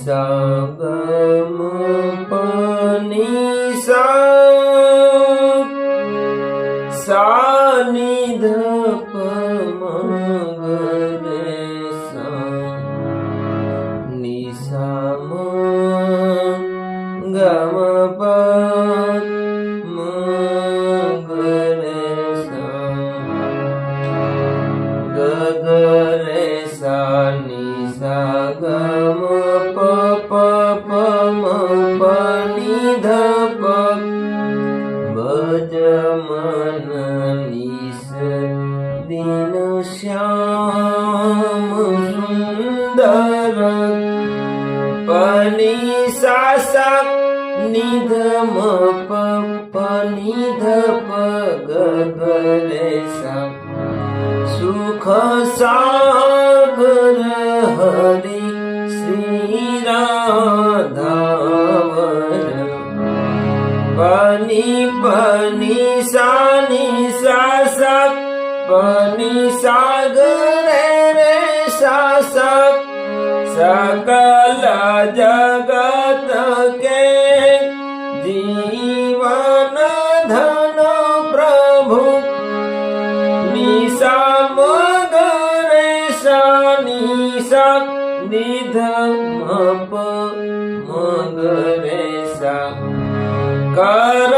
ग म प नि सा सा नि ध प म ग रे सा नि सा म ग म प म ग रे सा ग ग रे सा नि सा ग म प प प म प नि ध प भज मन निस दिन श्याम सुंदर प नि सा सा नि ध म प प नि ध प ग ग रे सा सुख सागर हरि श्री राधावर पनि पनि सा नि सा सा पनि सागर रे सा सा सकल जगत के जीवन धन प्रभु निसा मगरे सा निसा निध म प मगरे सा कर